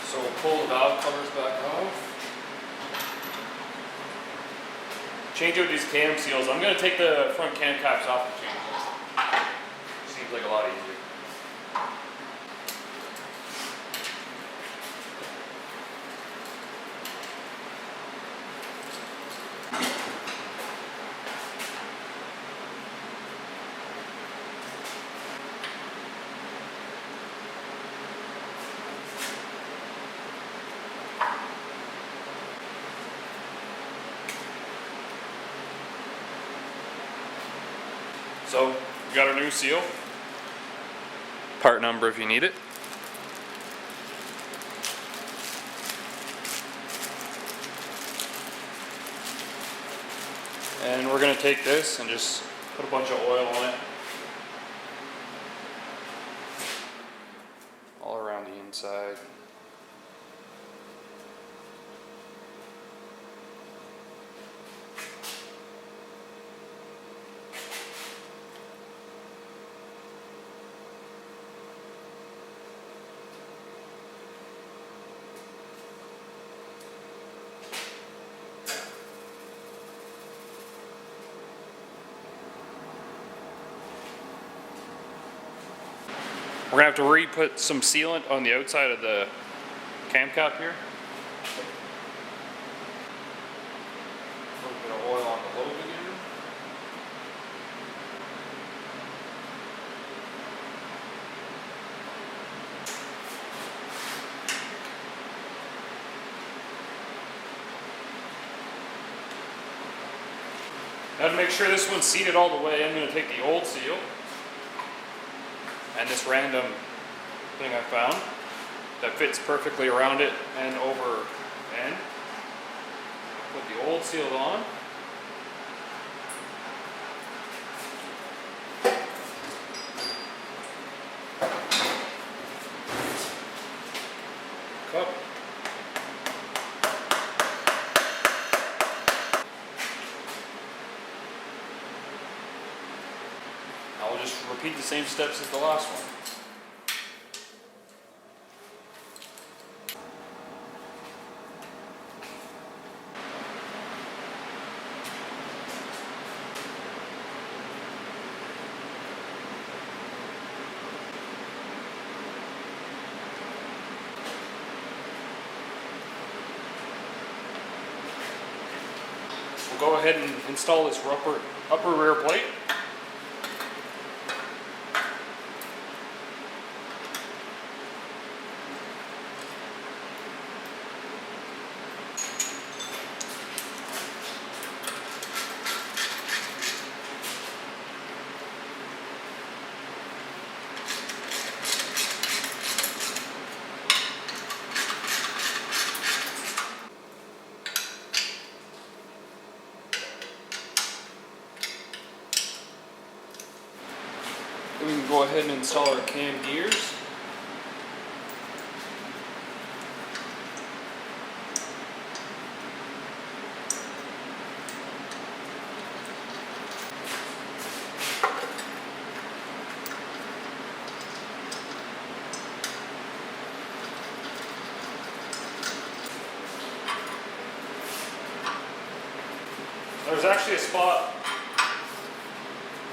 So we'll pull the valve covers back off. Change out these cam seals. I'm going to take the front cam caps off and change them. Seems like a lot easier. So, we got our new seal. Part number if you need it. And we're going to take this and just put a bunch of oil on it. All around the inside. We're going to have to re-put some sealant on the outside of the cam cap here. A little bit of oil on the lobe again. Now to make sure this one's seated all the way, I'm going to take the old seal and this random thing I found that fits perfectly around it and over end. Put the old seal on. Cup. I'll just repeat the same steps as the last one. We'll go ahead and install this upper rear plate. We can go ahead and install our cam gears. There's actually a spot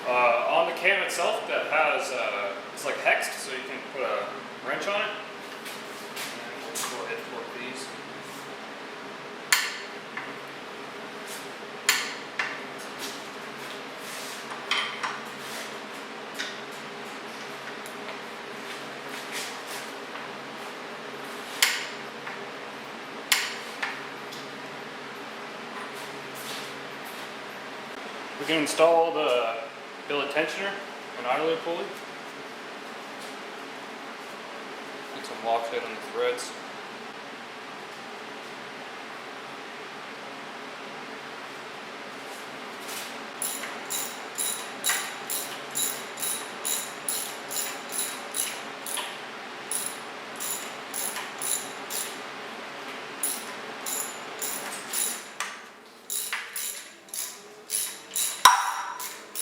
on the cam itself that has, it's like hexed, so you can put a wrench on it. And we'll just go ahead and torque these. We can install the billet tensioner and idler pulley. Get some Loctite on the threads.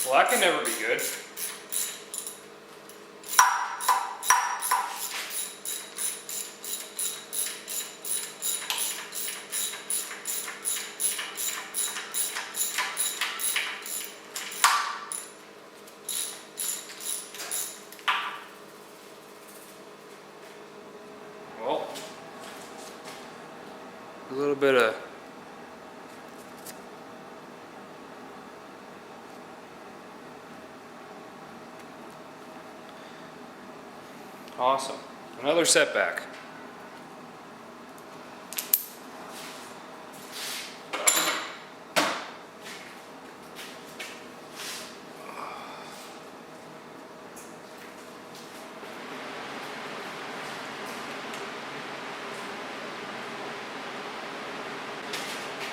Well, that can never be good. A little bit of awesome. Another setback.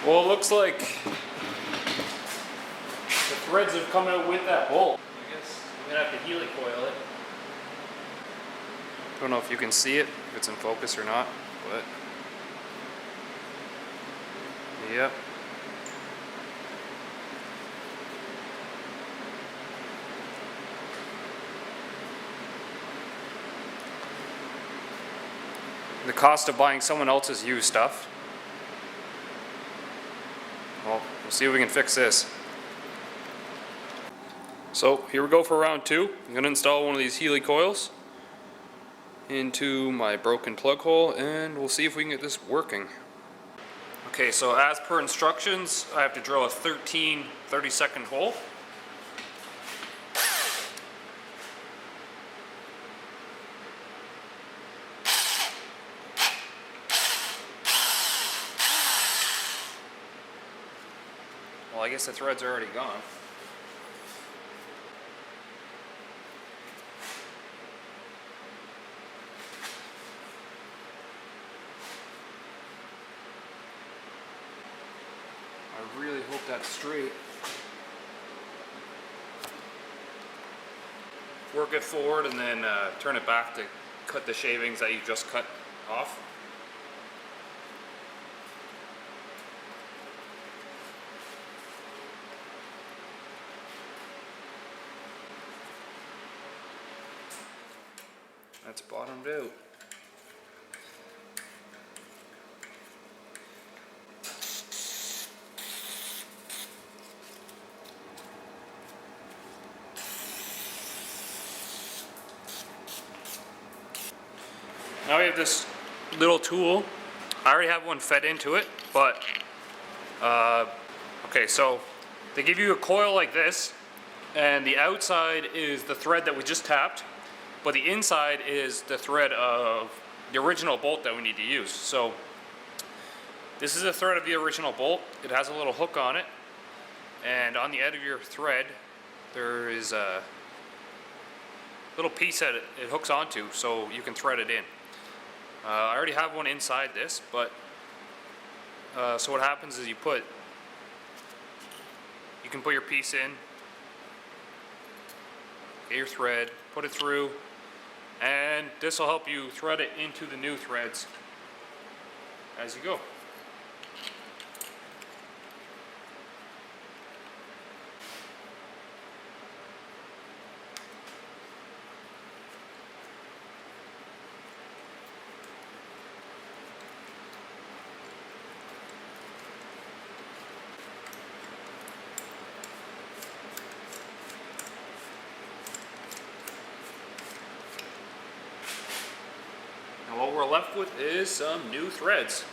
Well, it looks like the threads have come out with that bolt. I guess I'm gonna have to helicoil it. Don't know if you can see it, if it's in focus or not, but yep. The cost of buying someone else's used stuff. Well, we'll see if we can fix this. So here we go for round 2. I'm going to install one of these Healy coils into my broken plug hole, and we'll see if we can get this working. Okay, so as per instructions, I have to drill a 13 30-second hole. Well, I guess the threads are already gone. I really hope that's straight. Work it forward and then turn it back to cut the shavings that you just cut off. That's bottomed out. Now we have this little tool. I already have one fed into it, but okay, so they give you a coil like this, and the outside is the thread that we just tapped, but the inside is the thread of the original bolt that we need to use. So this is a thread of the original bolt. It has a little hook on it, and on the end of your thread there is a little piece that it hooks onto, so you can thread it in. I already have one inside this, but so what happens is you can put your piece in, get your thread, put it through, and this will help you thread it into the new threads as you go. And what we're left with is some new threads.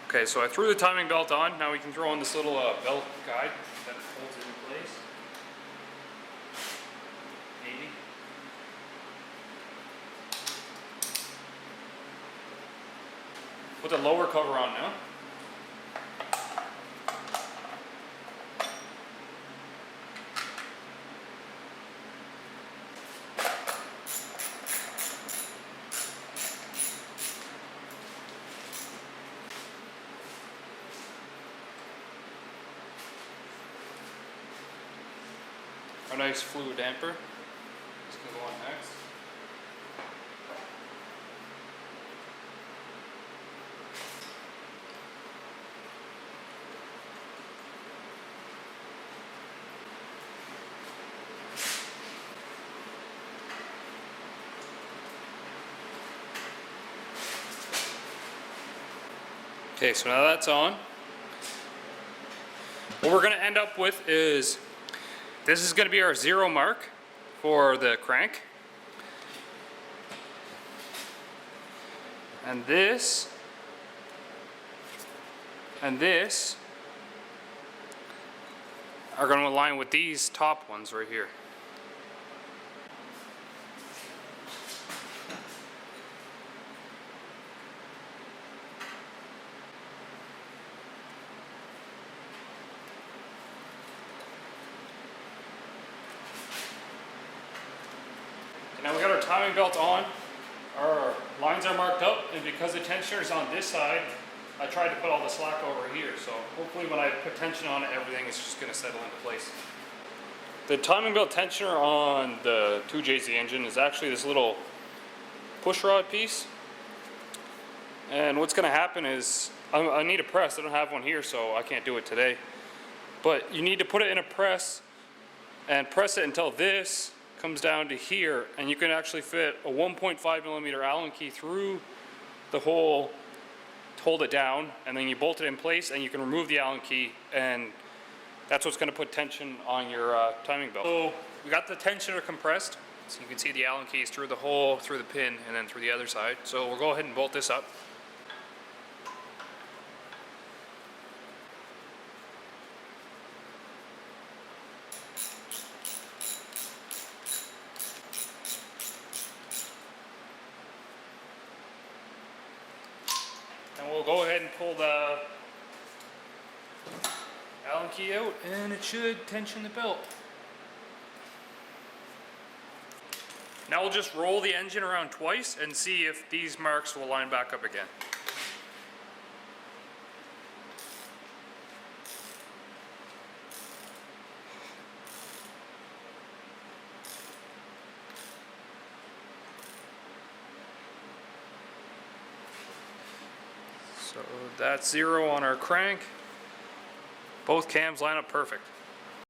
Okay, so I threw the timing belt on. Now we can throw on this little belt guide that holds it in place. Maybe. Put the lower cover on now. A nice fluid damper. This can go on next. Okay, so now that's on. What we're gonna end up with is, this is gonna be our 0 mark for the crank. And this are going to align with these top ones right here. Now we got our timing belt on, our lines are marked up, and because the tensioner is on this side, I tried to put all the slack over here, so hopefully when I put tension on it, everything is just going to settle into place. The timing belt tensioner on the 2JZ engine is actually this little push rod piece. And what's going to happen is, I need a press. I don't have one here, so I can't do it today. But you need to put it in a press and press it until this comes down to here, and you can actually fit a 1.5mm Allen key through the hole to hold it down, and then you bolt it in place and you can remove the Allen key, and that's what's going to put tension on your timing belt. So we got the tensioner compressed, so you can see the Allen keys through the hole, through the pin, and then through the other side. So we'll go ahead and bolt this up. And we'll go ahead and pull the Allen key out, and it should tension the belt. Now we'll just roll the engine around twice and see if these marks will line back up again. So that's 0 on our crank. Both cams line up perfect.